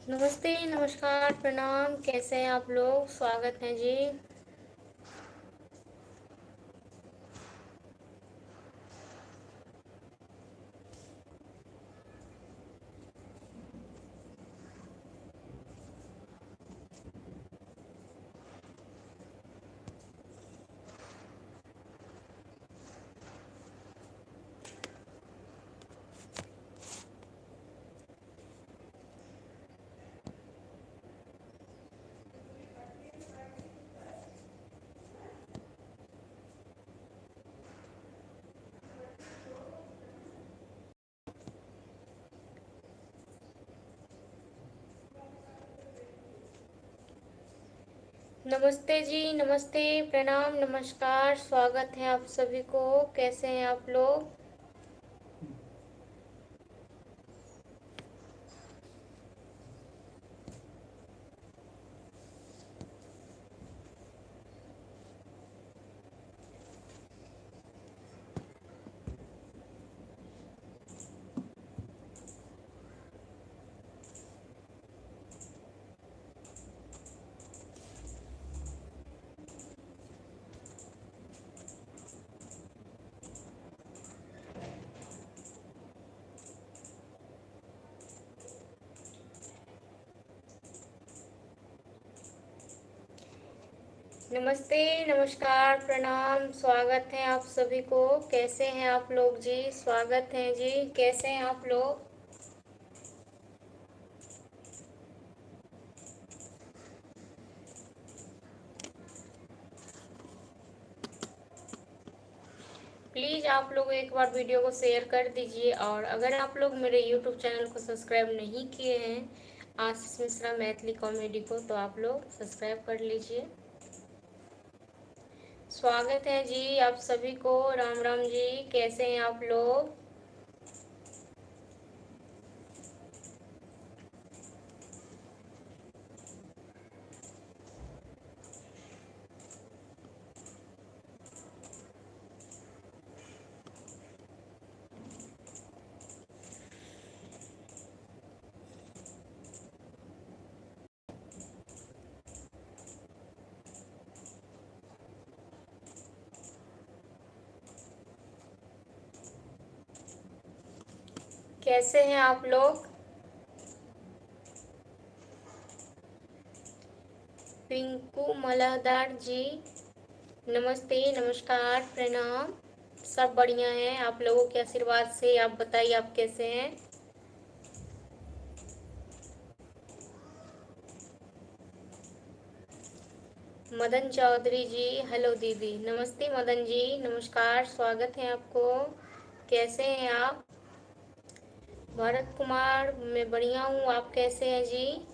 नमस्ते, नमस्कार, प्रणाम। कैसे हैं आप लोग? स्वागत है जी। नमस्ते जी, नमस्ते, प्रणाम, नमस्कार, स्वागत है आप सभी को। कैसे हैं आप लोग? नमस्ते, नमस्कार, प्रणाम, स्वागत है आप सभी को। कैसे हैं आप लोग जी? स्वागत है जी। कैसे हैं आप लोग? प्लीज़ आप लोग एक बार वीडियो को शेयर कर दीजिए, और अगर आप लोग मेरे यूट्यूब चैनल को सब्सक्राइब नहीं किए हैं आशीष मिश्रा मैथिली कॉमेडी को, तो आप लोग सब्सक्राइब कर लीजिए। स्वागत है जी आप सभी को। राम राम जी। कैसे हैं आप लोग? कैसे हैं आप लोग? पिंकू मलाहदार जी, नमस्ते, नमस्कार, प्रणाम। सब बढ़िया है आप लोगों के आशीर्वाद से। आप बताइए, आप कैसे हैं? मदन चौधरी जी, हेलो दीदी। नमस्ते मदन जी, नमस्कार, स्वागत है आपको। कैसे हैं आप? भरत कुमार, मैं बढ़िया हूँ, आप कैसे हैं जी?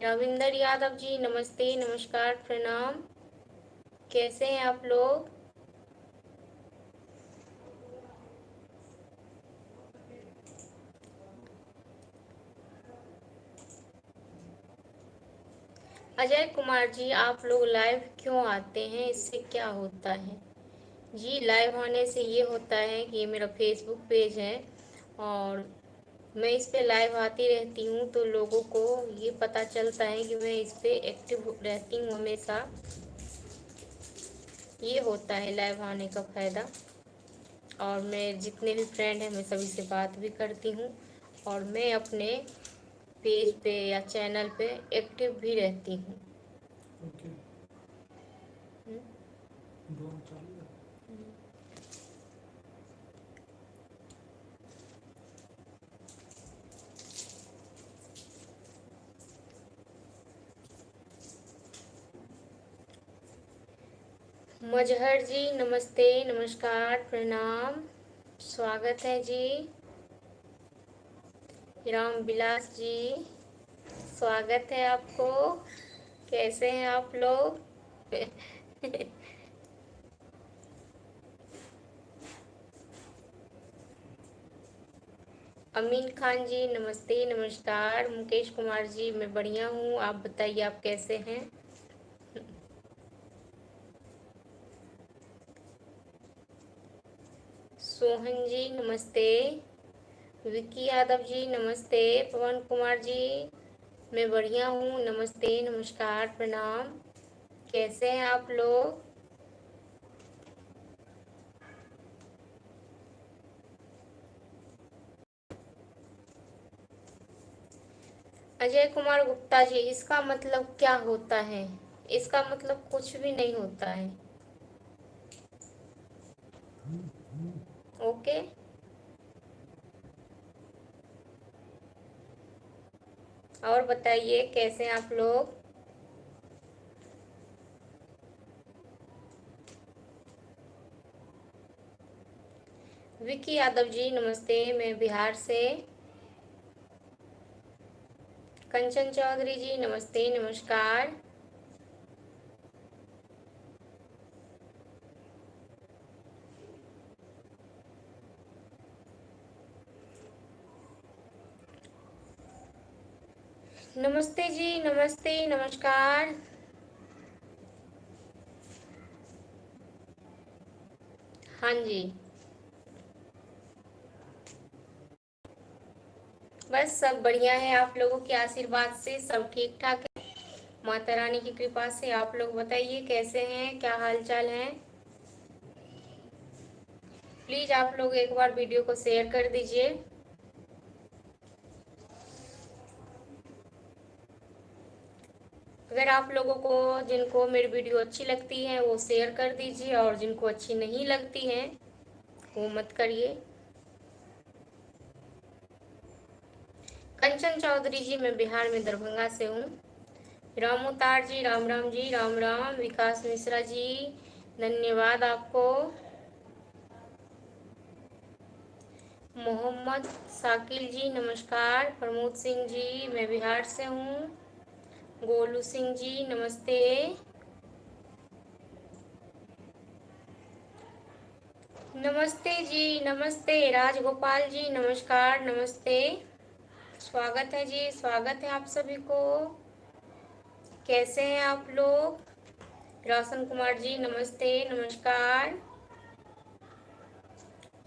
रविंदर यादव जी, नमस्ते, नमस्कार, प्रणाम। कैसे हैं आप लोग? अजय कुमार जी, आप लोग लाइव क्यों आते हैं? इससे क्या होता है? जी, लाइव आने से ये होता है कि ये मेरा फेसबुक पेज है, और मैं इस पे लाइव आती रहती हूँ, तो लोगों को ये पता चलता है कि मैं इस पे एक्टिव रहती हूँ हमेशा। ये होता है लाइव आने का फ़ायदा। और मैं जितने भी फ्रेंड हैं, मैं सभी से बात भी करती हूँ, और मैं अपने पेज पे या चैनल पे एक्टिव भी रहती हूँ। ओके। मजहर जी, नमस्ते, नमस्कार, प्रणाम, स्वागत है जी। राम विलास जी, स्वागत है आपको। कैसे हैं आप लोग? अमीन खान जी, नमस्ते, नमस्कार। मुकेश कुमार जी, मैं बढ़िया हूँ, आप बताइए, आप कैसे हैं? सोहन जी, नमस्ते। विक्की यादव जी, नमस्ते। पवन कुमार जी, मैं बढ़िया हूँ। नमस्ते, नमस्कार, प्रणाम। कैसे हैं आप लोग? अजय कुमार गुप्ता जी, इसका मतलब क्या होता है? इसका मतलब कुछ भी नहीं होता है। ओके। और बताइए कैसे हैं आप लोग? विकी यादव जी नमस्ते, मैं बिहार से। कंचन चौधरी जी नमस्ते, नमस्कार। नमस्ते जी, नमस्ते, नमस्कार। हाँ जी। बस सब बढ़िया है, आप लोगों के आशीर्वाद से सब ठीक ठाक है। माता रानी की कृपा से। आप लोग बताइए कैसे हैं, क्या हाल चाल है? प्लीज आप लोग एक बार वीडियो को शेयर कर दीजिए। अगर आप लोगों को, जिनको मेरी वीडियो अच्छी लगती है वो शेयर कर दीजिए, और जिनको अच्छी नहीं लगती है वो मत करिए। कंचन चौधरी जी, मैं बिहार में दरभंगा से हूँ। राम उतार जी, राम राम जी, राम राम। विकास मिश्रा जी, धन्यवाद आपको। मोहम्मद शाकिल जी नमस्कार। प्रमोद सिंह जी, मैं बिहार से हूँ। गोलू सिंह जी नमस्ते। नमस्ते जी, नमस्ते। राजगोपाल जी नमस्कार, नमस्ते। स्वागत है जी, स्वागत है आप सभी को। कैसे हैं आप लोग? रोशन कुमार जी नमस्ते, नमस्कार।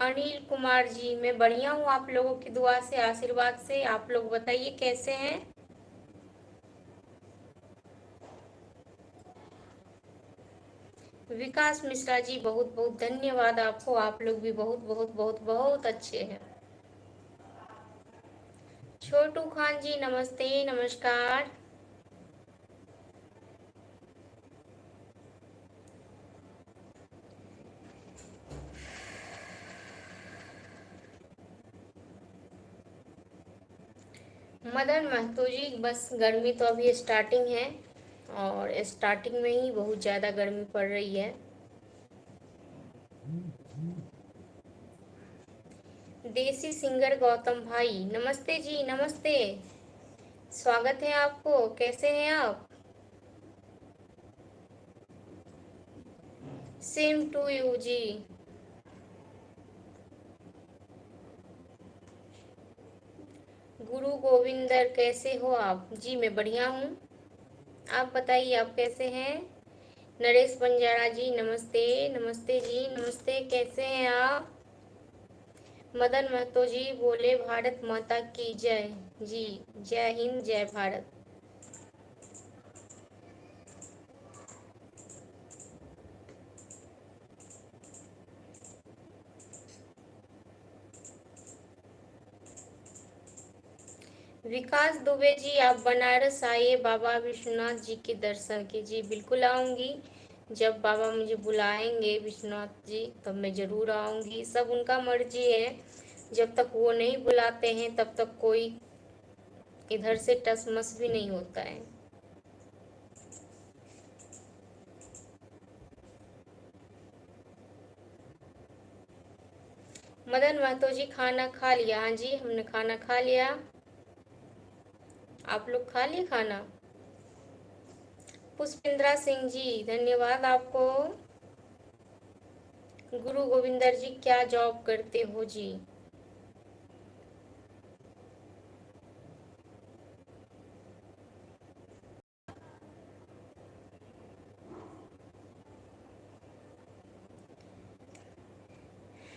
अनिल कुमार जी, मैं बढ़िया हूँ, आप लोगों की दुआ से, आशीर्वाद से। आप लोग बताइए कैसे हैं? विकास मिश्रा जी, बहुत बहुत धन्यवाद आपको। आप लोग भी बहुत बहुत बहुत बहुत अच्छे हैं। छोटू खान जी नमस्ते, नमस्कार। मदन महतो जी, बस गर्मी तो अभी स्टार्टिंग है, और स्टार्टिंग में ही बहुत ज़्यादा गर्मी पड़ रही है। देसी सिंगर गौतम भाई नमस्ते जी, नमस्ते। स्वागत है आपको। कैसे हैं आप? सेम टू यू जी। गुरु गोविंदर, कैसे हो आप? जी मैं बढ़िया हूँ। आप बताइए आप कैसे हैं? नरेश बंजारा जी नमस्ते, नमस्ते जी, नमस्ते। कैसे हैं आप? मदन महतो जी बोले भारत माता की जय। जी, जय हिंद, जय भारत। विकास दुबे जी, आप बनारस आइए, बाबा विश्वनाथ जी के दर्शन कीजिए। बिल्कुल आऊँगी। जब बाबा मुझे बुलाएंगे विश्वनाथ जी, तब मैं ज़रूर आऊँगी। सब उनका मर्जी है। जब तक वो नहीं बुलाते हैं तब तक कोई इधर से टस मस भी नहीं होता है। मदन महतो जी, खाना खा लिया? हाँ जी, हमने खाना खा लिया। आप लोग खा लिए खाना? पुष्पेंद्रा सिंह जी, धन्यवाद आपको। गुरु गोविंदर जी, क्या जॉब करते हो जी?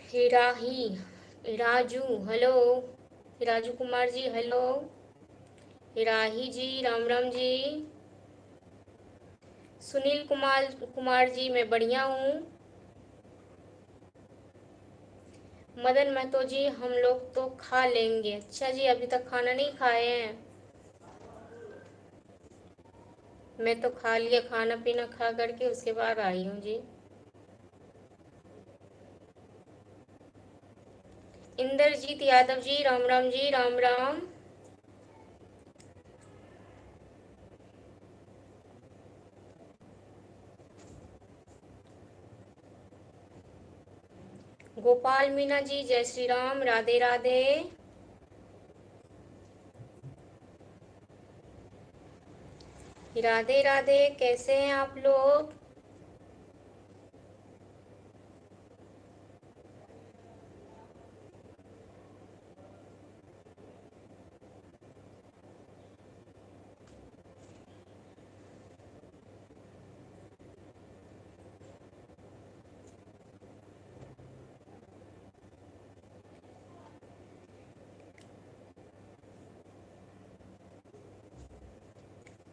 हिराही, राजू, हेलो। राजू कुमार जी हेलो। राही जी राम राम जी। सुनील कुमार कुमार जी मैं बढ़िया हूँ। मदन महतो जी हम लोग तो खा लेंगे। अच्छा जी, अभी तक खाना नहीं खाए हैं। मैं तो खा लिया, खाना पीना खा करके उसके बाद आई हूँ जी। इंद्रजीत यादव जी राम राम जी राम राम। गोपाल मीना जी जय श्री राम, राधे राधे। राधे राधे, कैसे हैं आप लोग?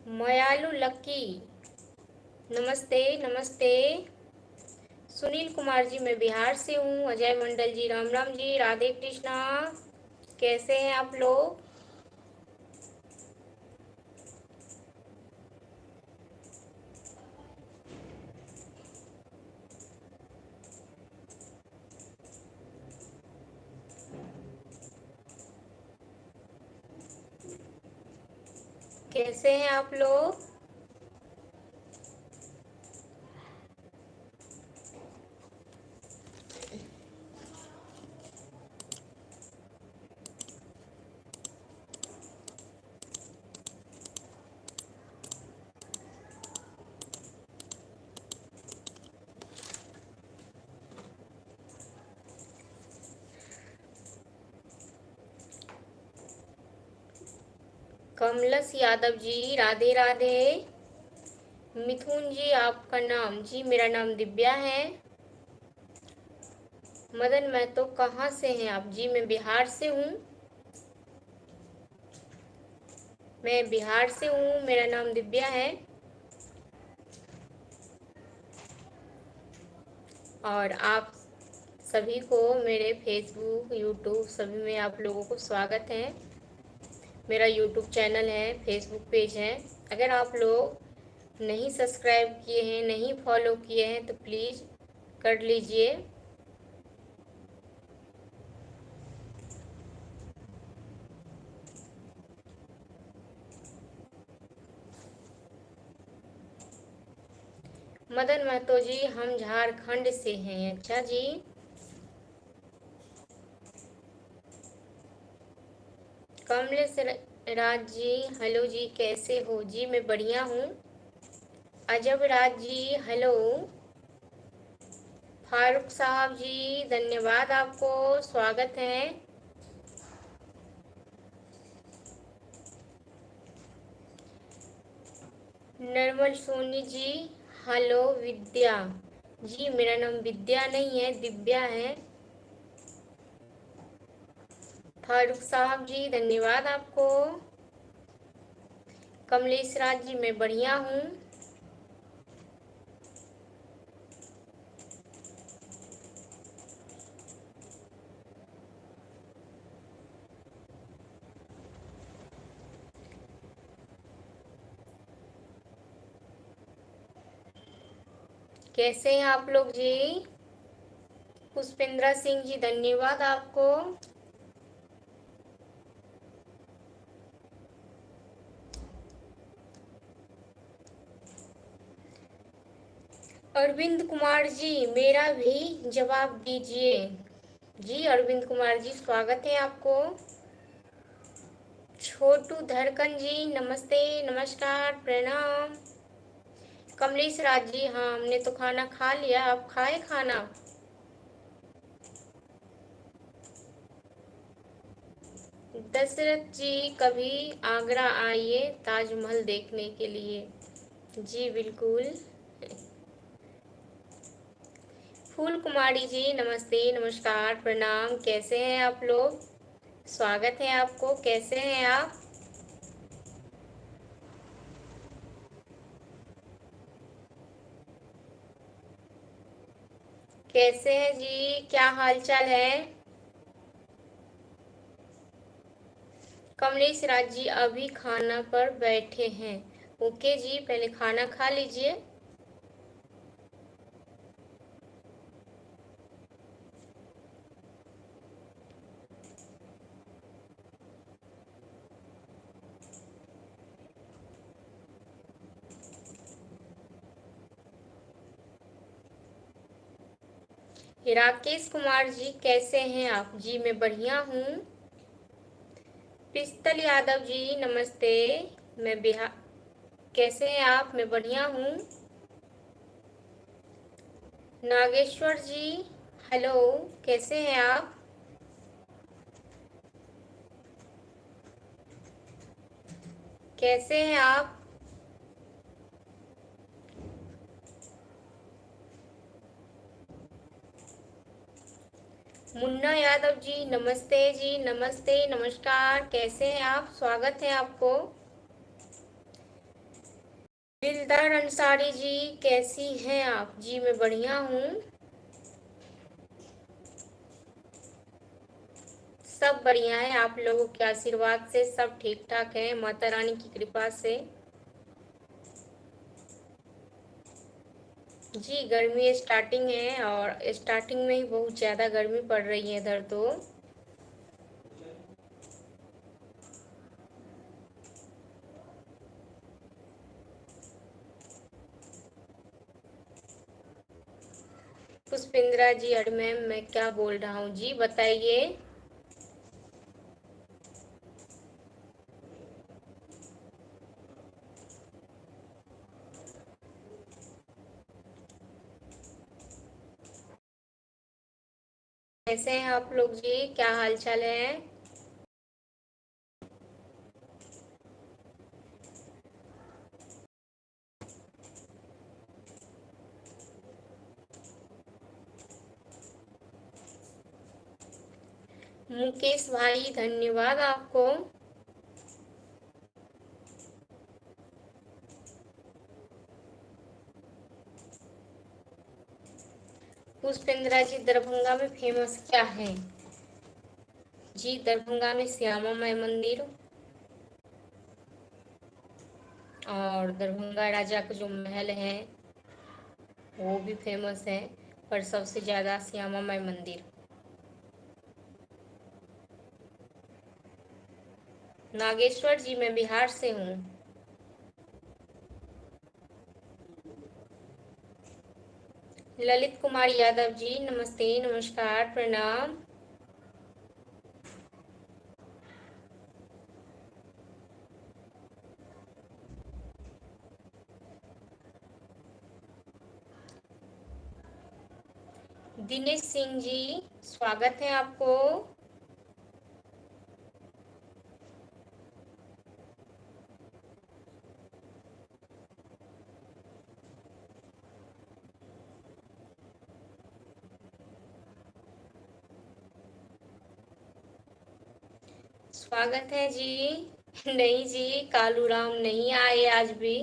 मयालू लक्की नमस्ते नमस्ते। सुनील कुमार जी मैं बिहार से हूँ। अजय मंडल जी राम राम जी, राधे कृष्णा। कैसे हैं आप लोग? कैसे हैं आप लोग? कमलस यादव जी राधे राधे। मिथुन जी आपका नाम? जी मेरा नाम दिव्या है। मदन महतो कहाँ से हैं आप? जी मैं बिहार से हूँ। मैं बिहार से हूँ, मेरा नाम दिव्या है। और आप सभी को मेरे फेसबुक यूट्यूब सभी में आप लोगों को स्वागत है। मेरा यूट्यूब चैनल है, फेसबुक पेज है। अगर आप लोग नहीं सब्सक्राइब किए हैं, नहीं फॉलो किए हैं तो प्लीज़ कर लीजिए। मदन महतो जी हम झारखंड से हैं। अच्छा जी। कमलेश राज जी हेलो जी, कैसे हो? जी मैं बढ़िया हूँ। अजब राज जी हेलो। फारूक साहब जी धन्यवाद, आपको स्वागत है। निर्मल सोनी जी हेलो। विद्या जी मेरा नाम विद्या नहीं है, दिव्या है। फारूक साहब जी धन्यवाद आपको। कमलेश राज जी मैं बढ़िया हूँ। कैसे हैं आप लोग जी? पुष्पेंद्र सिंह जी धन्यवाद आपको। अरविंद कुमार जी मेरा भी जवाब दीजिए। जी अरविंद कुमार जी स्वागत है आपको। छोटू धड़कन जी नमस्ते नमस्कार प्रणाम। कमलेश राज जी हाँ हमने तो खाना खा लिया, आप खाए खाना? दशरथ जी कभी आगरा आइए ताजमहल देखने के लिए। जी बिल्कुल। फूल कुमारी जी नमस्ते नमस्कार प्रणाम, कैसे हैं आप लोग? स्वागत है आपको, कैसे हैं आप? कैसे हैं जी, क्या हाल चाल है? कमलेश राज जी अभी खाना पर बैठे हैं। ओके जी, पहले खाना खा लीजिए। राकेश कुमार जी कैसे हैं आप? जी मैं बढ़िया हूँ। पिस्तल यादव जी नमस्ते। मैं बिहार। कैसे हैं आप? मैं बढ़िया हूँ। नागेश्वर जी हेलो, कैसे हैं आप? कैसे हैं आप? मुन्ना यादव जी नमस्ते जी, नमस्ते नमस्कार, कैसे हैं आप? स्वागत है आपको। दिलदार अंसारी जी कैसी हैं आप? जी मैं बढ़िया हूँ। सब बढ़िया है, आप लोगों के आशीर्वाद से सब ठीक ठाक है, माता रानी की कृपा से। जी गर्मी स्टार्टिंग है और स्टार्टिंग में ही बहुत ज़्यादा गर्मी पड़ रही है इधर तो। पुष्पेंद्रा जी अरे मैम मैं क्या बोल रहा हूँ जी, बताइए। कैसे हैं आप लोग जी, क्या हाल चाल है? मुकेश भाई धन्यवाद आपको। पुष्पेंद्रा जी दरभंगा में फेमस क्या है? जी दरभंगा में श्यामा माई मंदिर और दरभंगा राजा का जो महल है वो भी फेमस है, पर सबसे ज़्यादा श्यामा माई मंदिर। नागेश्वर जी मैं बिहार से हूँ। ललित कुमार यादव जी नमस्ते नमस्कार प्रणाम। दिनेश सिंह जी स्वागत है आपको। स्वागत है जी। नहीं जी, कालू राम नहीं आए आज भी।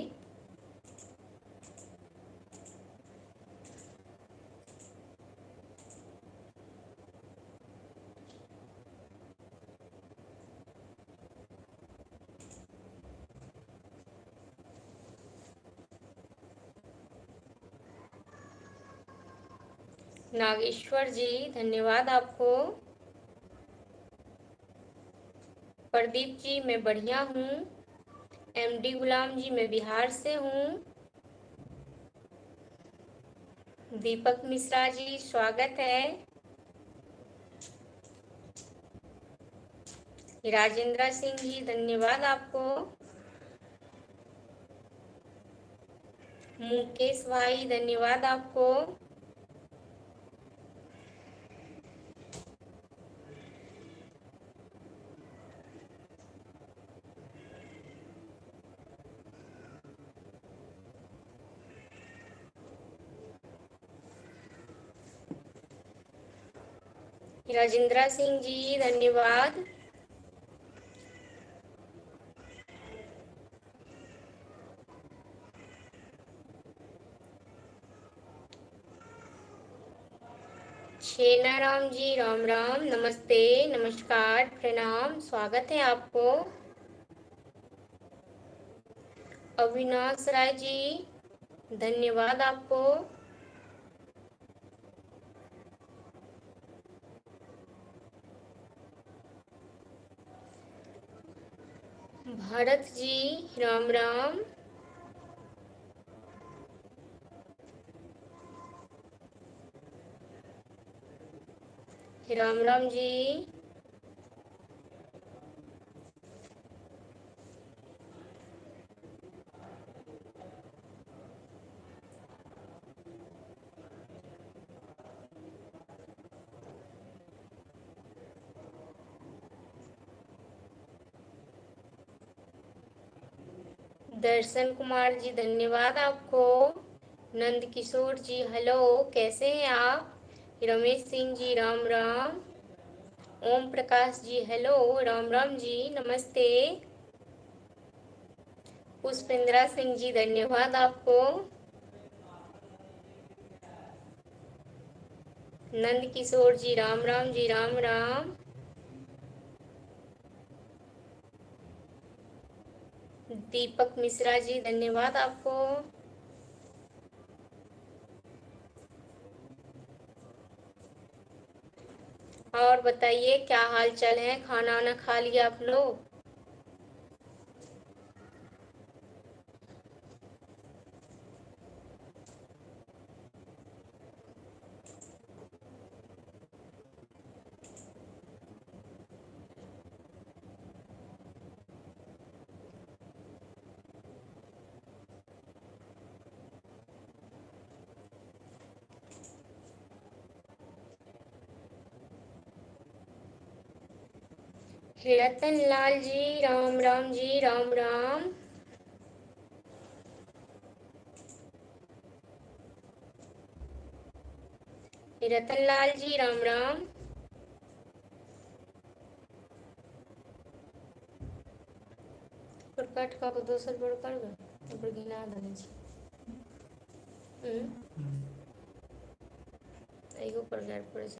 नागेश्वर जी धन्यवाद आपको। प्रदीप जी मैं बढ़िया हूँ। एमडी गुलाम जी मैं बिहार से हूँ। दीपक मिश्रा जी स्वागत है। राजेंद्र सिंह जी धन्यवाद आपको। मुकेश भाई धन्यवाद आपको। राजेंद्र सिंह जी धन्यवाद। राम जी, राम राम, नमस्ते, नमस्कार, प्रणाम, स्वागत है आपको। अविनाश राय जी, धन्यवाद आपको। भरत जी, राम राम। राम राम जी। दर्शन कुमार जी, धन्यवाद आपको। नंद किशोर जी, हेलो, कैसे हैं आप? रमेश सिंह जी, राम राम। ओम प्रकाश जी, हेलो, राम राम जी, नमस्ते। पुष्पेंद्रा सिंह जी, धन्यवाद आपको। नंद किशोर जी, राम राम जी, राम राम। दीपक मिश्रा जी, धन्यवाद आपको। और बताइए क्या हाल चाल है? खाना वाना खा लिया आप लोग? रतन लाल जी, राम राम जी, राम राम। रतन लाल जी, राम राम। प्रकट का दोसर पर करबे पर गिना देने छी। एगो पर गैर पड़े